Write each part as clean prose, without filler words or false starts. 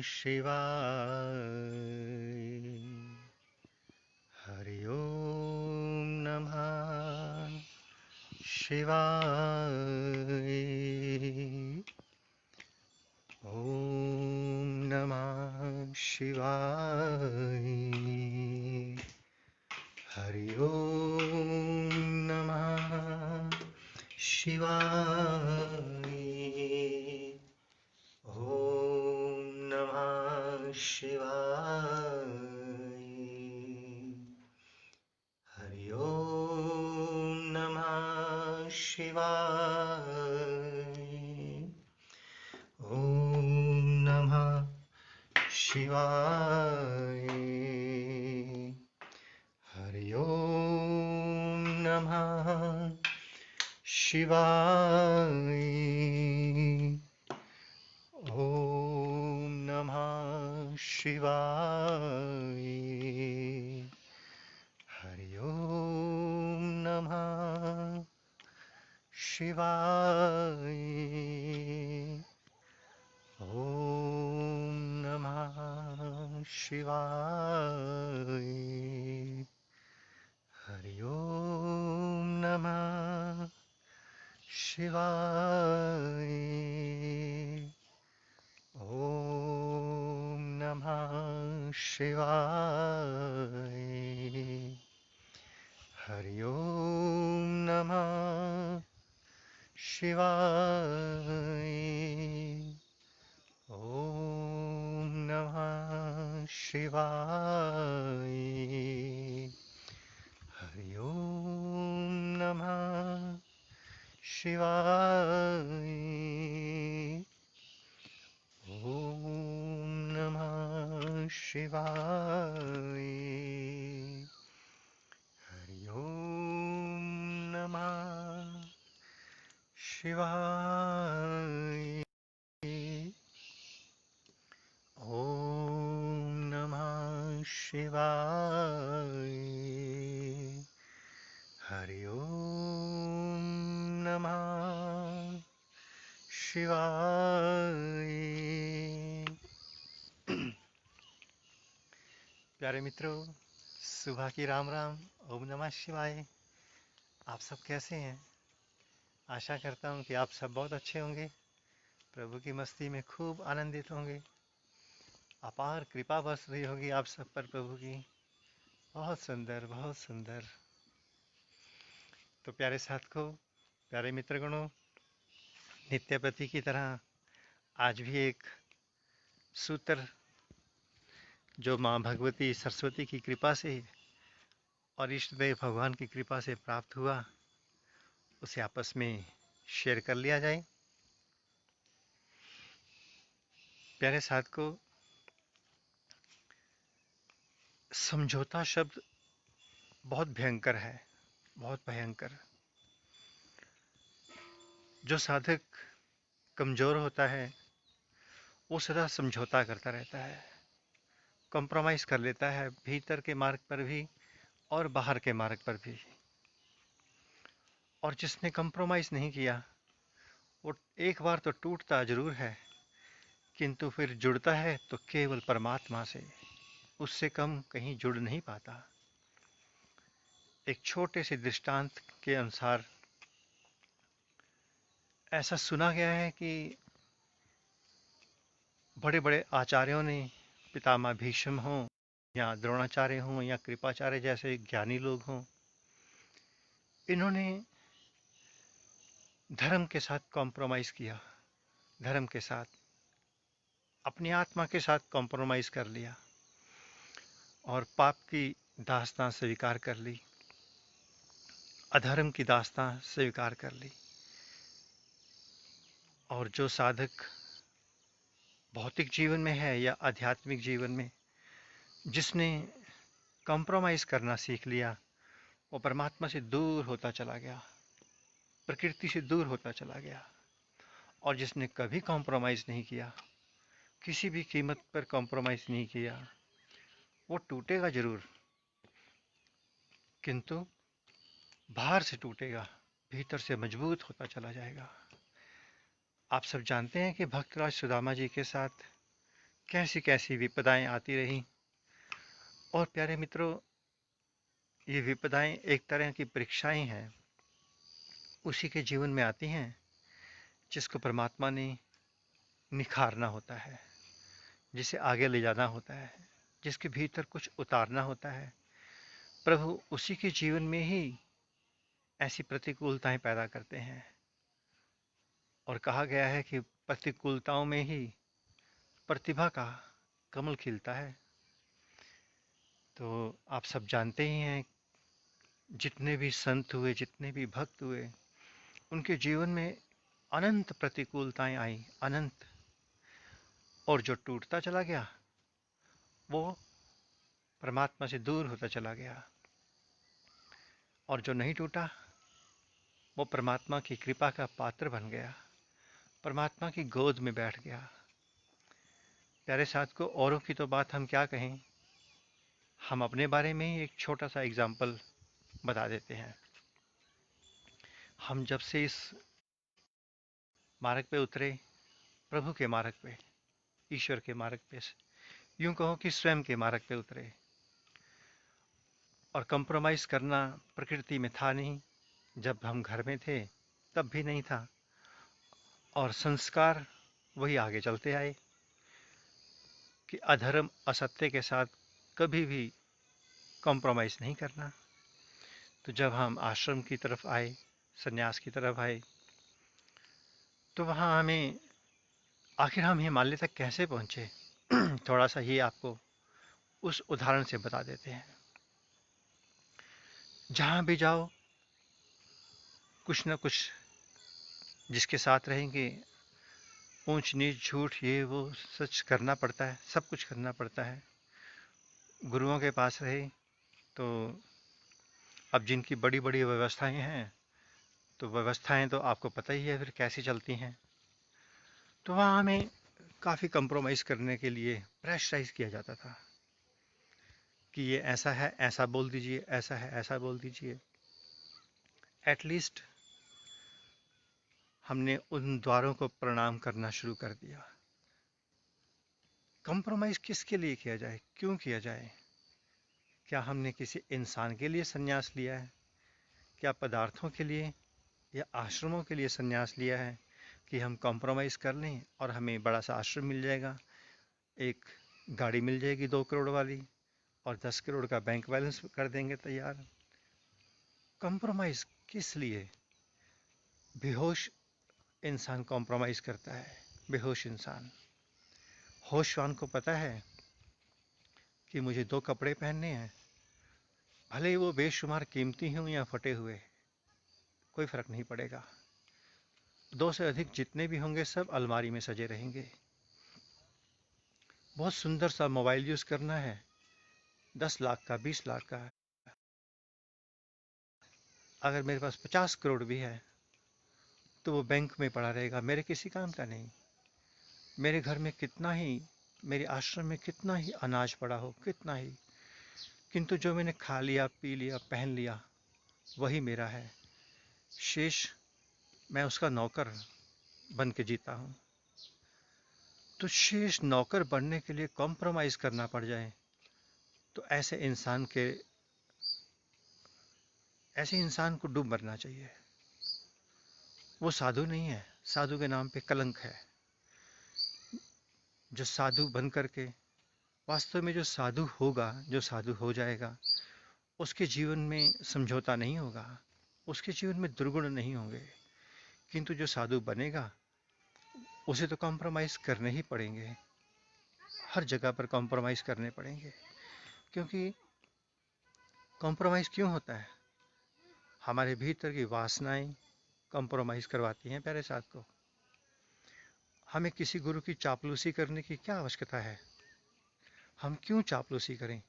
शिवाय। हरि ओम नमः शिवाय। ओम नमः शिवाय। हरि ओम नमः शिवाय। ओम नमः शिवाय। हरि ओम नमः शिवाय। ओम नमः शिवाय। हरि ओम नमः शिवाय। ओम नमः शिवाय। हरि ओम नमः शिवाय। ओम नमः शिवाय। हरि ओम नमः शिवाय। ओम नमः शिवाय। हरि ओम नमः शिवाय। ओम नमः शिवाय। हरि ओम नमः शिवाय। ओम नमः शिवाय। हरि ओम नमः शिवाय। ओम नमः शिवाय। हरि ओम नमः शिवाय। प्यारे मित्रों, सुबह की राम राम। ओम नमः शिवाय। आप सब कैसे हैं? आशा करता हूँ कि आप सब बहुत अच्छे होंगे, प्रभु की मस्ती में खूब आनंदित होंगे। अपार कृपा बरस रही होगी आप सब पर प्रभु की। बहुत सुंदर, बहुत सुंदर। तो प्यारे साथी, प्यारे मित्रगणों, नित्य प्रति की तरह आज भी एक सूत्र जो माँ भगवती सरस्वती की कृपा से और इष्ट देव भगवान की कृपा से प्राप्त हुआ, उसे आपस में शेयर कर लिया जाए। प्यारे साथी, समझौता शब्द बहुत भयंकर है, बहुत भयंकर। जो साधक कमजोर होता है वो सदा समझौता करता रहता है, कॉम्प्रोमाइज कर लेता है, भीतर के मार्ग पर भी और बाहर के मार्ग पर भी। और जिसने कॉम्प्रोमाइज नहीं किया वो एक बार तो टूटता जरूर है, किंतु फिर जुड़ता है तो केवल परमात्मा से, उससे कम कहीं जुड़ नहीं पाता। एक छोटे से दृष्टांत के अनुसार ऐसा सुना गया है कि बड़े बड़े आचार्यों ने, पितामह भीष्म हों या द्रोणाचार्य हों या कृपाचार्य जैसे ज्ञानी लोग हों, इन्होंने धर्म के साथ कॉम्प्रोमाइज किया, धर्म के साथ, अपनी आत्मा के साथ कॉम्प्रोमाइज कर लिया और पाप की दास्तां स्वीकार कर ली, अधर्म की दास्तां स्वीकार कर ली। और जो साधक भौतिक जीवन में है या आध्यात्मिक जीवन में, जिसने कॉम्प्रोमाइज करना सीख लिया, वो परमात्मा से दूर होता चला गया, प्रकृति से दूर होता चला गया। और जिसने कभी कॉम्प्रोमाइज नहीं किया, किसी भी कीमत पर कॉम्प्रोमाइज नहीं किया, वो टूटेगा जरूर, किंतु बाहर से टूटेगा, भीतर से मजबूत होता चला जाएगा। आप सब जानते हैं कि भक्तराज सुदामा जी के साथ कैसी कैसी विपदाएं आती रही। और प्यारे मित्रों, ये विपदाएं एक तरह की परीक्षाएं हैं, उसी के जीवन में आती हैं जिसको परमात्मा ने निखारना होता है, जिसे आगे ले जाना होता है, जिसके भीतर कुछ उतारना होता है। प्रभु उसी के जीवन में ही ऐसी प्रतिकूलताएं पैदा करते हैं। और कहा गया है कि प्रतिकूलताओं में ही प्रतिभा का कमल खिलता है। तो आप सब जानते ही हैं, जितने भी संत हुए, जितने भी भक्त हुए, उनके जीवन में अनंत प्रतिकूलताएं आई, अनंत। और जो टूटता चला गया वो परमात्मा से दूर होता चला गया, और जो नहीं टूटा वो परमात्मा की कृपा का पात्र बन गया, परमात्मा की गोद में बैठ गया। प्यारे साथ को, औरों की तो बात हम क्या कहें, हम अपने बारे में ही एक छोटा सा एग्जाम्पल बता देते हैं। हम जब से इस मार्ग पे उतरे, प्रभु के मार्ग पे, ईश्वर के मार्ग पे, यूं कहो कि स्वयं के मार्ग पे उतरे, और कंप्रोमाइज करना प्रकृति में था नहीं। जब हम घर में थे तब भी नहीं था, और संस्कार वही आगे चलते आए कि अधर्म असत्य के साथ कभी भी कॉम्प्रोमाइज़ नहीं करना। तो जब हम आश्रम की तरफ आए, सन्यास की तरफ आए, तो वहाँ हमें, आखिर हम हिमालय तक कैसे पहुँचे, थोड़ा सा ये आपको उस उदाहरण से बता देते हैं। जहाँ भी जाओ, कुछ न कुछ जिसके साथ रहेंगे, ऊंच नीच झूठ ये वो सच करना पड़ता है, सब कुछ करना पड़ता है। गुरुओं के पास रहे तो अब जिनकी बड़ी बड़ी व्यवस्थाएं हैं, तो व्यवस्थाएं तो आपको पता ही है फिर कैसी चलती हैं। तो वहाँ हमें काफ़ी कंप्रोमाइज़ करने के लिए प्रेशराइज किया जाता था कि ये ऐसा है, ऐसा बोल दीजिए, ऐसा है, ऐसा बोल दीजिए। एटलीस्ट हमने उन द्वारों को प्रणाम करना शुरू कर दिया। कंप्रोमाइज़ किसके लिए किया जाए, क्यों किया जाए? क्या हमने किसी इंसान के लिए संन्यास लिया है? क्या पदार्थों के लिए या आश्रमों के लिए संन्यास लिया है कि हम कॉम्प्रोमाइज़ कर लें और हमें बड़ा सा आश्रम मिल जाएगा, एक गाड़ी मिल जाएगी 2 करोड़ वाली, और 10 करोड़ का बैंक बैलेंस कर देंगे तैयार। कॉम्प्रोमाइज़ किस लिए? बेहोश इंसान कॉम्प्रोमाइज़ करता है, बेहोश इंसान। होशवान को पता है कि मुझे 2 कपड़े पहनने हैं, भले ही वो बेशुमार कीमती हों या फटे हुए, कोई फर्क नहीं पड़ेगा। 2 से अधिक जितने भी होंगे सब अलमारी में सजे रहेंगे। बहुत सुंदर सा मोबाइल यूज़ करना है, 10 लाख का, 20 लाख का, अगर मेरे पास 50 करोड़ भी है तो वो बैंक में पड़ा रहेगा, मेरे किसी काम का नहीं। मेरे घर में कितना ही, मेरे आश्रम में कितना ही अनाज पड़ा हो, कितना ही, किंतु जो मैंने खा लिया, पी लिया, पहन लिया, वही मेरा है। शेष मैं उसका नौकर बन के जीता हूँ। तो शेष नौकर बनने के लिए कॉम्प्रोमाइज़ करना पड़ जाए, तो ऐसे इंसान को डूब मरना चाहिए। वो साधु नहीं है, साधु के नाम पे कलंक है। जो साधु बन करके, वास्तव में जो साधु होगा, जो साधु हो जाएगा, उसके जीवन में समझौता नहीं होगा, उसके जीवन में दुर्गुण नहीं होंगे। किंतु जो साधु बनेगा उसे तो कॉम्प्रोमाइज़ करने ही पड़ेंगे, हर जगह पर कॉम्प्रोमाइज़ करने पड़ेंगे। क्योंकि कॉम्प्रोमाइज़ क्यों होता है? हमारे भीतर की वासनाएं कॉम्प्रोमाइज़ करवाती हैं प्यारे साथ को। हमें किसी गुरु की चापलूसी करने की क्या आवश्यकता है? हम क्यों चापलूसी करें?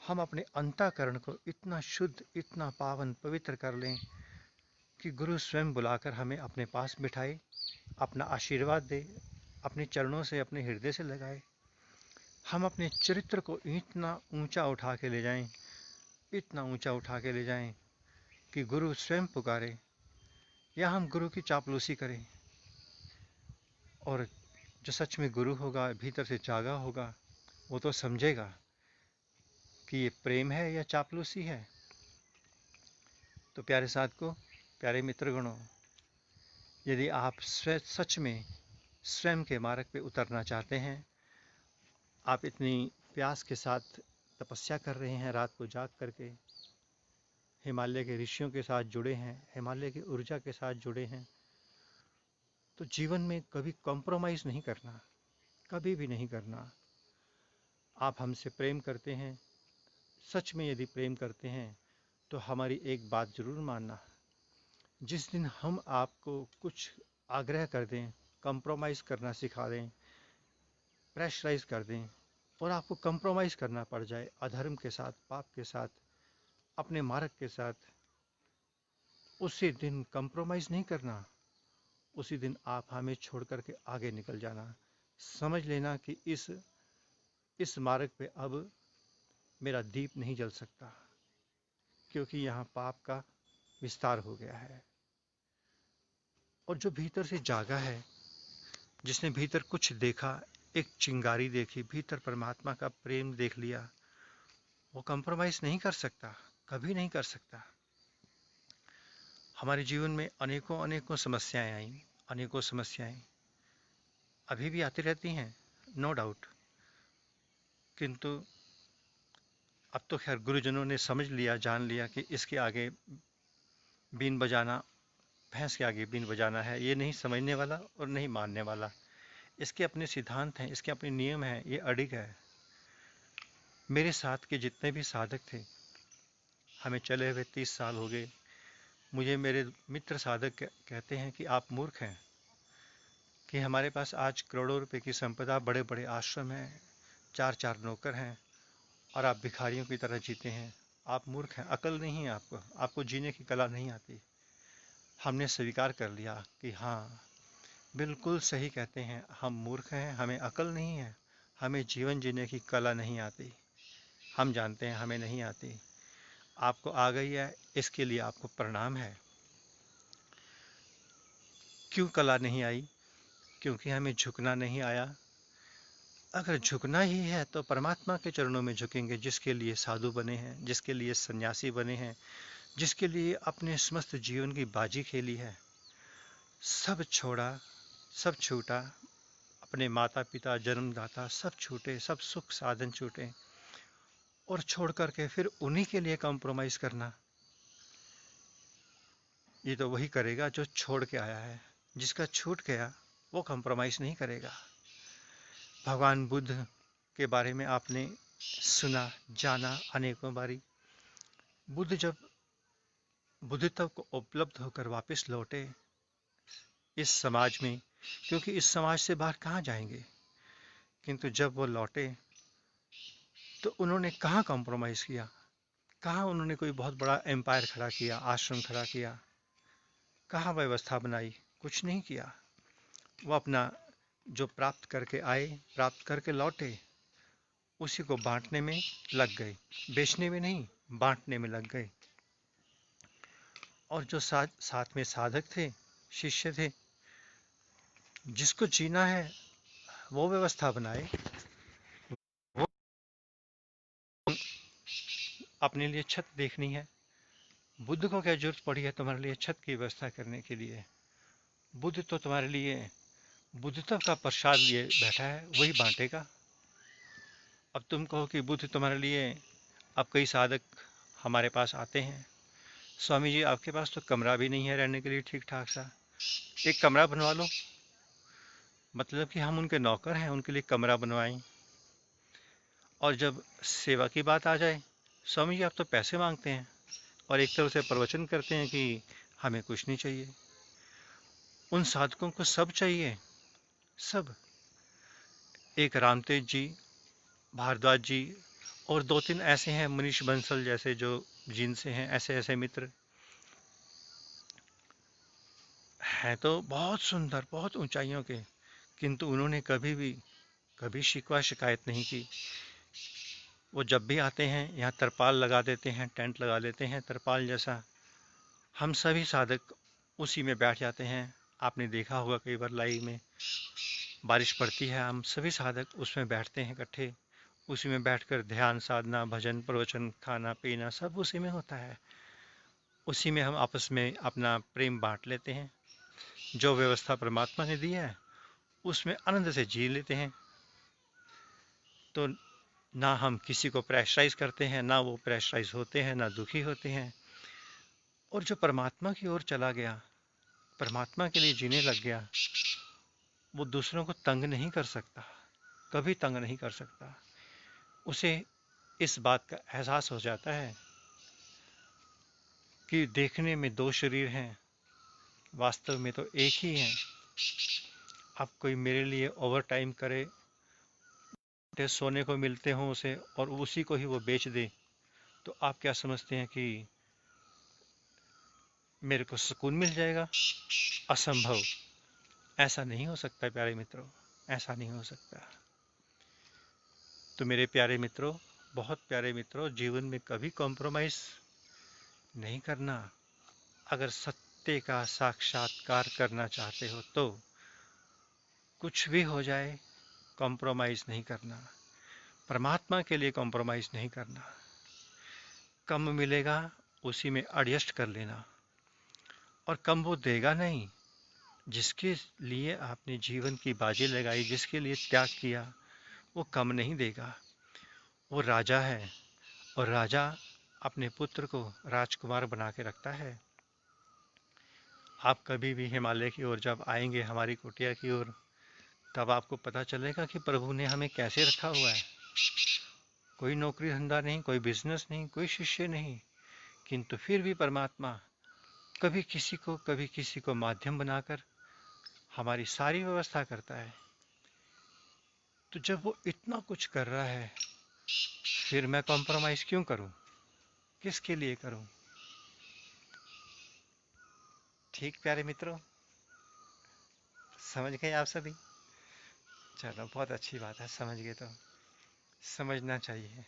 हम अपने अंतःकरण को इतना शुद्ध, इतना पावन, पवित्र कर लें कि गुरु स्वयं बुलाकर हमें अपने पास बिठाए, अपना आशीर्वाद दे, अपने चरणों से, अपने हृदय से लगाए। हम अपने चरित्र को इतना ऊंचा उठा के ले जाएं, इतना ऊंचा उठा के ले जाएं कि गुरु स्वयं पुकारे, या हम गुरु की चापलूसी करें। और जो सच में गुरु होगा, भीतर से जागा होगा, वो तो समझेगा कि ये प्रेम है या चापलूसी है। तो प्यारे साधकों, प्यारे मित्रगणों, यदि आप सच में स्वयं के मार्ग पे उतरना चाहते हैं, आप इतनी प्यास के साथ तपस्या कर रहे हैं, रात को जाग करके हिमालय के ऋषियों के साथ जुड़े हैं, हिमालय की ऊर्जा के साथ जुड़े हैं, तो जीवन में कभी कॉम्प्रोमाइज़ नहीं करना, कभी भी नहीं करना। आप हमसे प्रेम करते हैं, सच में यदि प्रेम करते हैं, तो हमारी एक बात ज़रूर मानना। जिस दिन हम आपको कुछ आग्रह कर दें, कॉम्प्रोमाइज़ करना सिखा दें, प्रेशराइज़ कर दें, और आपको कॉम्प्रोमाइज़ करना पड़ जाए अधर्म के साथ, पाप के साथ, अपने मार्ग के साथ, उसी दिन कॉम्प्रोमाइज़ नहीं करना। उसी दिन आप हमें छोड़ कर के आगे निकल जाना। समझ लेना कि इस मार्ग पे अब मेरा दीप नहीं जल सकता, क्योंकि यहाँ पाप का विस्तार हो गया है। और जो भीतर से जागा है, जिसने भीतर कुछ देखा, एक चिंगारी देखी, भीतर परमात्मा का प्रेम देख लिया, वो कंप्रोमाइज़ नहीं कर सकता, कभी नहीं कर सकता। हमारे जीवन में अनेकों अनेकों समस्याएं आई, अनेकों समस्याएं अभी भी आती रहती हैं, नो डाउट। किंतु अब तो खैर गुरुजनों ने समझ लिया, जान लिया कि इसके आगे बीन बजाना, भैंस के आगे बीन बजाना है, ये नहीं समझने वाला और नहीं मानने वाला। इसके अपने सिद्धांत हैं, इसके अपने नियम हैं, ये अडिग है। मेरे साथ के जितने भी साधक थे, हमें चले हुए 30 साल हो गए, मुझे मेरे मित्र साधक कहते हैं कि आप मूर्ख हैं, कि हमारे पास आज करोड़ों रुपए की संपदा, बड़े बड़े आश्रम हैं, चार चार नौकर हैं, और आप भिखारियों की तरह जीते हैं। आप मूर्ख हैं, अकल नहीं है आपको, आपको जीने की कला नहीं आती। हमने स्वीकार कर लिया कि हाँ, बिल्कुल सही कहते हैं, हम मूर्ख हैं, हमें अकल नहीं है, हमें जीवन जीने की कला नहीं आती। हम जानते हैं हमें नहीं आती, आपको आ गई है, इसके लिए आपको प्रणाम है। क्यों कला नहीं आई? क्योंकि हमें झुकना नहीं आया। अगर झुकना ही है तो परमात्मा के चरणों में झुकेंगे, जिसके लिए साधु बने हैं, जिसके लिए सन्यासी बने हैं, जिसके लिए अपने समस्त जीवन की बाजी खेली है। सब छोड़ा, सब छूटा, अपने माता पिता, जन्मदाता सब छूटे, सब सुख साधन छूटे, और छोड़ करके फिर उन्हीं के लिए कॉम्प्रोमाइज़ करना, ये तो वही करेगा जो छोड़ के आया है। जिसका छूट गया वो कॉम्प्रोमाइज़ नहीं करेगा। भगवान बुद्ध के बारे में आपने सुना, जाना अनेकों बारी। बुद्ध जब बुद्धित्व को उपलब्ध होकर वापस लौटे इस समाज में, क्योंकि इस समाज से बाहर कहाँ जाएंगे, किंतु जब वो लौटे तो उन्होंने कहाँ कॉम्प्रोमाइज़ किया, कहाँ उन्होंने कोई बहुत बड़ा एम्पायर खड़ा किया, आश्रम खड़ा किया, कहाँ व्यवस्था बनाई, कुछ नहीं किया। वो अपना जो प्राप्त करके आए, प्राप्त करके लौटे, उसी को बांटने में लग गए, बेचने में नहीं, बांटने में लग गए। और जो साथ में साधक थे, शिष्य थे, जिसको जीना है वो व्यवस्था बनाए, वो अपने लिए छत देखनी है। बुद्ध को क्या जरूरत पड़ी है तुम्हारे लिए छत की व्यवस्था करने के लिए? बुद्ध तो तुम्हारे लिए बुद्धत्व का प्रसाद लिए बैठा है, वही बांटेगा। अब तुम कहो कि बुद्ध तुम्हारे लिए, अब कई साधक हमारे पास आते हैं, स्वामी जी आपके पास तो कमरा भी नहीं है रहने के लिए ठीक ठाक सा, एक कमरा बनवा लो। मतलब कि हम उनके नौकर हैं, उनके लिए कमरा बनवाएं। और जब सेवा की बात आ जाए, स्वामी जी आप तो पैसे मांगते हैं, और एक तरफ से प्रवचन करते हैं कि हमें कुछ नहीं चाहिए। उन साधकों को सब चाहिए, सब। एक रामतेज जी, भारद्वाज जी, और दो तीन ऐसे हैं, मनीष बंसल जैसे, जो जिनसे हैं ऐसे ऐसे मित्र हैं, तो बहुत सुंदर, बहुत ऊंचाइयों के, किंतु उन्होंने कभी शिकवा शिकायत नहीं की। वो जब भी आते हैं यहाँ तरपाल लगा देते हैं, टेंट लगा देते हैं तरपाल जैसा, हम सभी साधक उसी में बैठ जाते हैं। आपने देखा होगा कई बार लाइव में, बारिश पड़ती है, हम सभी साधक उसमें बैठते हैं इकट्ठे, उसी में बैठकर ध्यान साधना, भजन प्रवचन, खाना पीना सब उसी में होता है। उसी में हम आपस में अपना प्रेम बांट लेते हैं। जो व्यवस्था परमात्मा ने दी है उसमें आनंद से जी लेते हैं। तो ना हम किसी को प्रेशराइज करते हैं, ना वो प्रेशराइज होते हैं, ना दुखी होते हैं। और जो परमात्मा की ओर चला गया, परमात्मा के लिए जीने लग गया, वो दूसरों को तंग नहीं कर सकता, कभी तंग नहीं कर सकता। उसे इस बात का एहसास हो जाता है कि देखने में दो शरीर हैं, वास्तव में तो एक ही है। अब कोई मेरे लिए ओवर टाइम करे, सोने को मिलते हों उसे, और उसी को ही वो बेच दे, तो आप क्या समझते हैं कि मेरे को सुकून मिल जाएगा? असंभव। ऐसा नहीं हो सकता प्यारे मित्रों, ऐसा नहीं हो सकता। तो मेरे प्यारे मित्रों, बहुत प्यारे मित्रों, जीवन में कभी कॉम्प्रोमाइज नहीं करना। अगर सत्य का साक्षात्कार करना चाहते हो तो कुछ भी हो जाए, कॉम्प्रोमाइज नहीं करना। परमात्मा के लिए कॉम्प्रोमाइज नहीं करना। कम मिलेगा उसी में एडजस्ट कर लेना, और कम वो देगा नहीं। जिसके लिए आपने जीवन की बाजी लगाई, जिसके लिए त्याग किया, वो कम नहीं देगा। वो राजा है, और राजा अपने पुत्र को राजकुमार बना के रखता है। आप कभी भी हिमालय की ओर जब आएंगे, हमारी कुटिया की ओर, तब आपको पता चलेगा कि प्रभु ने हमें कैसे रखा हुआ है। कोई नौकरी धंधा नहीं, कोई बिजनेस नहीं, कोई शिष्य नहीं, किंतु फिर भी परमात्मा कभी किसी को माध्यम बनाकर हमारी सारी व्यवस्था करता है। तो जब वो इतना कुछ कर रहा है, फिर मैं कॉम्प्रोमाइज क्यों करूं? किसके लिए करूं? ठीक प्यारे मित्रों, समझ गए आप सभी? चलो, बहुत अच्छी बात है, समझ गए तो। समझना चाहिए,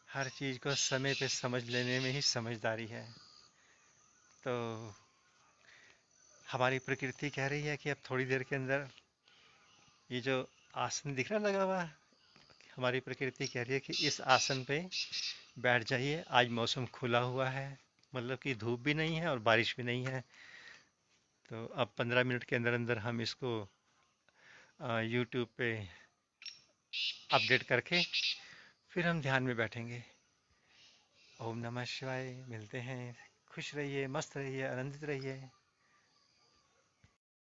हर चीज को समय पे समझ लेने में ही समझदारी है। तो हमारी प्रकृति कह रही है कि अब थोड़ी देर के अंदर ये जो आसन दिख रहा लगा हुआ, हमारी प्रकृति कह रही है कि इस आसन पे बैठ जाइए। आज मौसम खुला हुआ है, मतलब कि धूप भी नहीं है और बारिश भी नहीं है। तो अब 15 मिनट के अंदर अंदर हम इसको यूट्यूब पे अपडेट करके फिर हम ध्यान में बैठेंगे। ओम नमः शिवाय। मिलते हैं। खुश रहिए, मस्त रहिए, आनंदित रहिए।